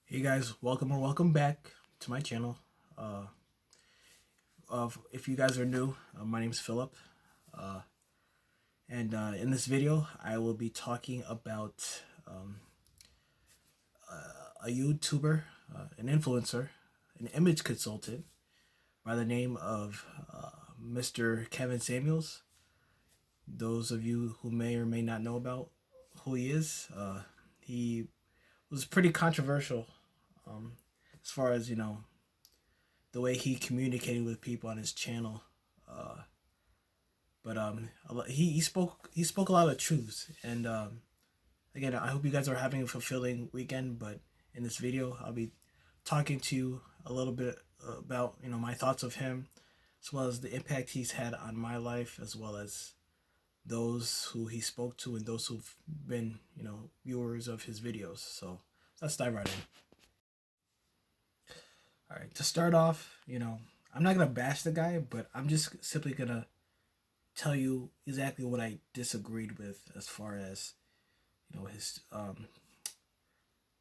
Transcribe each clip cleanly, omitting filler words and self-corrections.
Hey guys, welcome or welcome back to my channel. If you guys are new, my name is Philip, uh, and in this video, I will be talking about a YouTuber, an influencer, an image consultant by the name of Mr. Kevin Samuels. Those of you who may or may not know about who he is, he was pretty controversial um, as far as the way he communicated with people on his channel. Uh, but he spoke a lot of truths, and again, I hope you guys are having a fulfilling weekend. But in this video, I'll be talking to you a little bit about my thoughts of him, as well as the impact he's had on my life, as well as those who he spoke to and those who've been viewers of his videos. So let's dive right in. All right, to start off, I'm not gonna bash the guy, but I'm just simply gonna tell you exactly what I disagreed with as far as his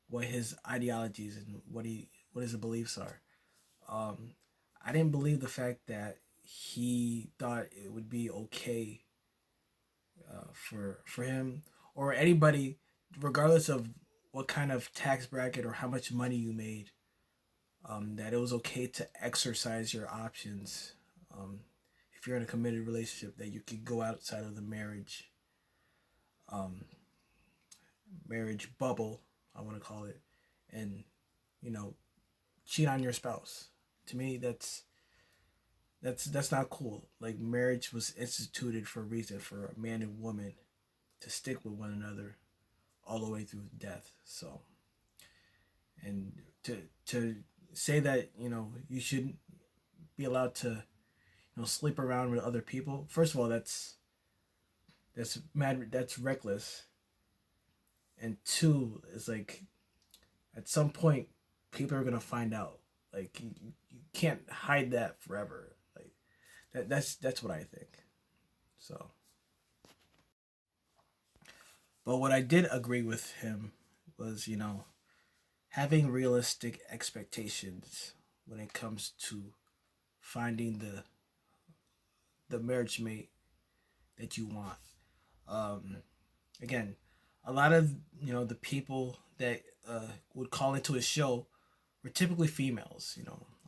what his ideologies and what his beliefs are. Um, I didn't believe the fact that he thought it would be okay for him or anybody, regardless of what kind of tax bracket or how much money you made, that it was okay to exercise your options. If you're in a committed relationship, that you could go outside of the um, marriage bubble, I want to call it, and you know cheat on your spouse. To me, that's not cool. Like, marriage was instituted for a reason, for a man and woman to stick with one another all the way through death. So, and to say that you shouldn't be allowed to sleep around with other people. First of all, that's mad. That's reckless. And two, is like, at some point people are gonna find out. Like, you can't hide that forever. Like, that's what I think. So, but what I did agree with him was having realistic expectations when it comes to finding the marriage mate that you want. Um, Again, a lot of the people that would call into a show were typically females.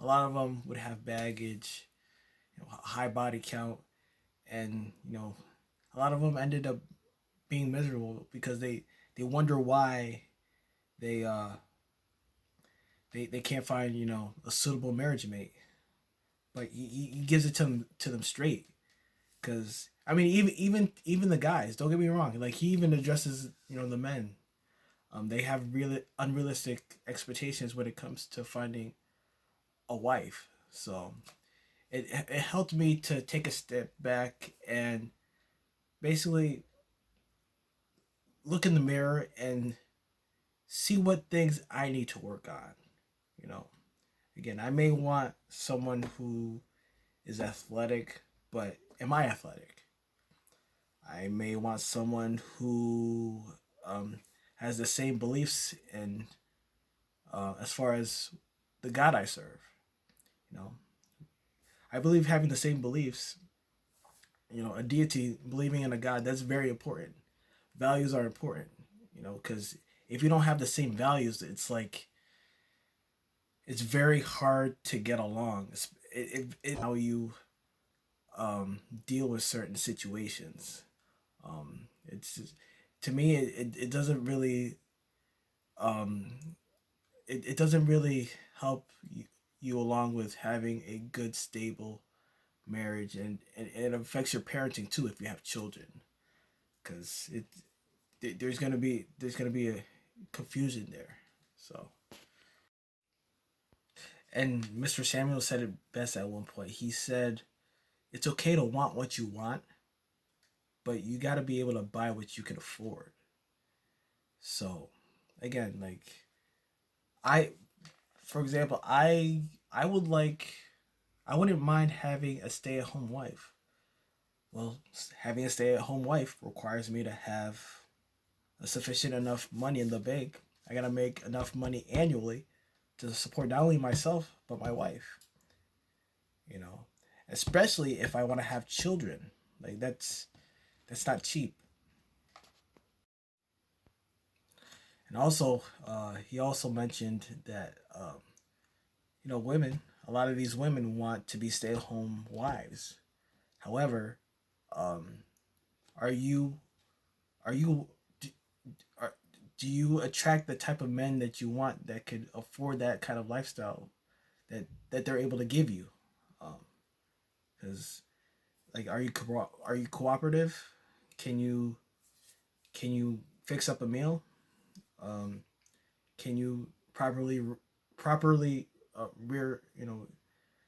A lot of them would have baggage, high body count, and a lot of them ended up being miserable because they wonder why they uh they can't find a suitable marriage mate. But he gives it to them straight. Because I mean, even the guys, don't get me wrong, like, he even addresses the men. They have really unrealistic expectations when it comes to finding a wife. So it helped me to take a step back and basically look in the mirror and see what things I need to work on. You know, Again, I may want someone who is athletic, but am I athletic? I may want someone who has the same beliefs and as far as the God I serve. You know, I believe having the same beliefs, a deity, believing in a God, that's very important. Values are important, because if you don't have the same values, it's like it's very hard to get along. How you deal with certain situations. It's just, to me, it doesn't really um, it doesn't really help you along with having a good stable marriage, and it affects your parenting too if you have children, because there's gonna be a confusion there. So, and Mr. Samuel said it best at one point. He said it's okay to want what you want, but you got to be able to buy what you can afford. So, again, like, I for example, I wouldn't mind having a stay-at-home wife. Well, having a stay-at-home wife requires me to have a sufficient enough money in the bank. I gotta make enough money annually to support not only myself but my wife. You know, especially if I want to have children. Like that's not cheap. And also, he also mentioned that women. A lot of these women want to be stay-at-home wives. However, um, are you are you do, are, do you attract the type of men that you want that could afford that kind of lifestyle that they're able to give you? Because like, are you cooperative? Can you can you fix up a meal? Um, can you properly rear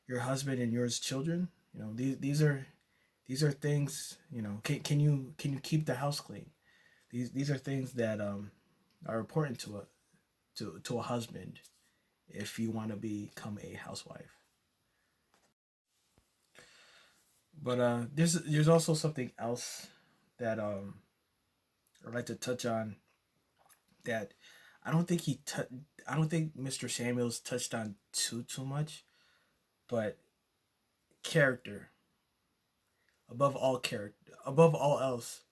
your husband and yours children? These are things. Can you keep the house clean? These are things that are important to a husband if you want to become a housewife. But there's also something else that I'd like to touch on that I don't think I don't think Mr. Samuels touched on too much, but character above all else,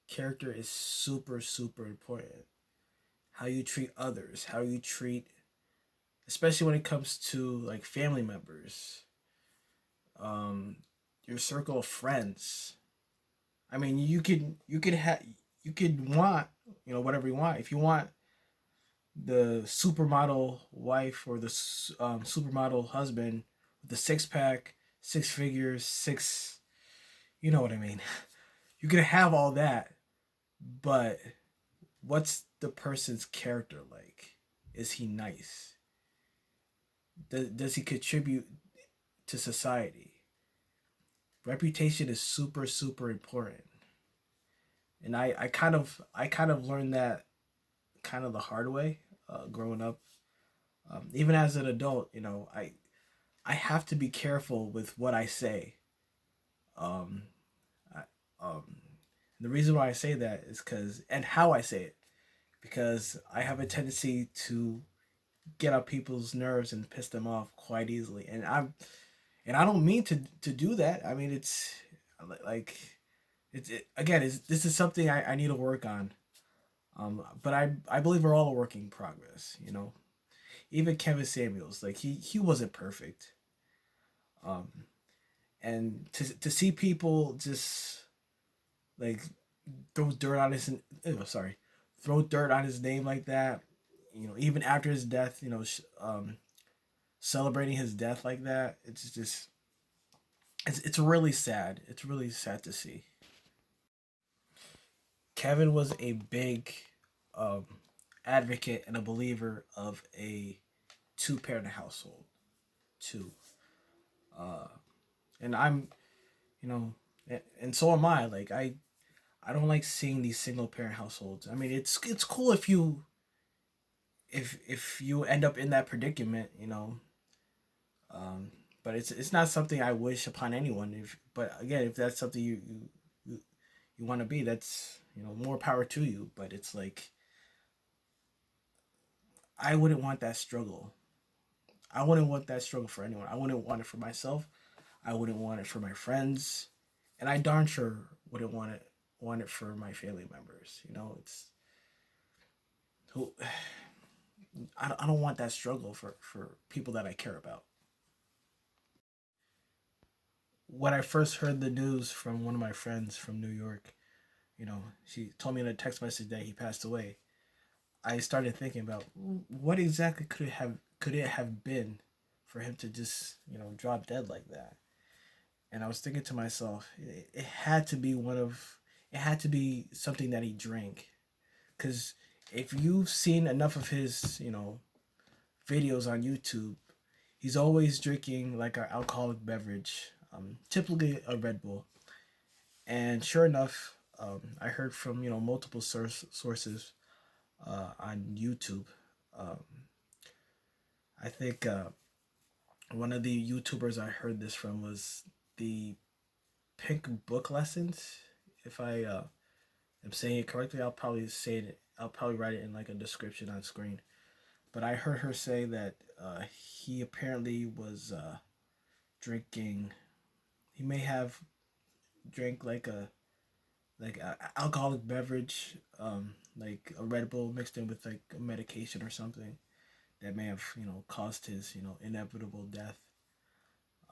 character is super important. How you treat others, how you treat, especially when it comes to like family members, um, your circle of friends. I mean, you could want whatever you want. If you want the supermodel wife or the supermodel husband with the six pack, six figures, six, you know what I mean. You can have all that, but what's the person's character like? Is he nice? Does he contribute to society? Reputation is super important, and I kind of learned that kind of the hard way growing up. Even as an adult, I have to be careful with what I say. Um, I, the reason why I say that is because, and how I say it, because I have a tendency to get on people's nerves and piss them off quite easily, and I don't mean to do that. I mean, it's like again, this is something I need to work on. But I believe we're all a work in progress. Even Kevin Samuels, like he wasn't perfect. Um, and to see people just like throw dirt on his sorry, throw dirt on his name like that. Even after his death, celebrating his death like that, it's really sad. It's really sad to see. Kevin was a big um, advocate and a believer of a two-parent household too. Uh, and I'm, you know, and so am I. Like I don't like seeing these single parent households. I mean, it's cool if you end up in that predicament, Um, but it's not something I wish upon anyone. If but again, if that's something you, you want to be, that's more power to you. But it's like I wouldn't want that struggle. I wouldn't want that struggle for anyone. I wouldn't want it for myself. I wouldn't want it for my friends, and I darn sure wouldn't want it for my family members. It's who I don't want that struggle for people that I care about. When I first heard the news from one of my friends from New York, she told me in a text message that he passed away. I started thinking about what exactly could it have been for him to just drop dead like that. And I was thinking to myself, it had to be it had to be something that he drank, because if you've seen enough of his videos on YouTube, he's always drinking like an alcoholic beverage, typically a Red Bull. And sure enough, I heard from multiple sources on YouTube. Um, I think one of the YouTubers I heard this from was the Pink Book Lessons. If I am saying it correctly, I'll probably say it I'll probably write it in like a description on screen. But I heard her say that he apparently was drinking. He may have drank like a alcoholic beverage, like a Red Bull mixed in with like a medication or something that may have caused his inevitable death.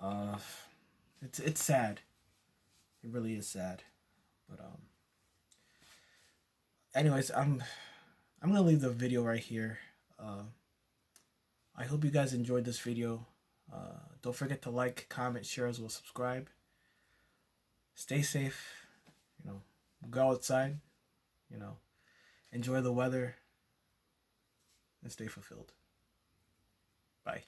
Uh, it's sad. It really is sad. But anyways, I'm gonna leave the video right here. Uh, I hope you guys enjoyed this video. Don't forget to like, comment, share as well, subscribe. Stay safe. Go outside. You know, enjoy the weather and stay fulfilled. Bye.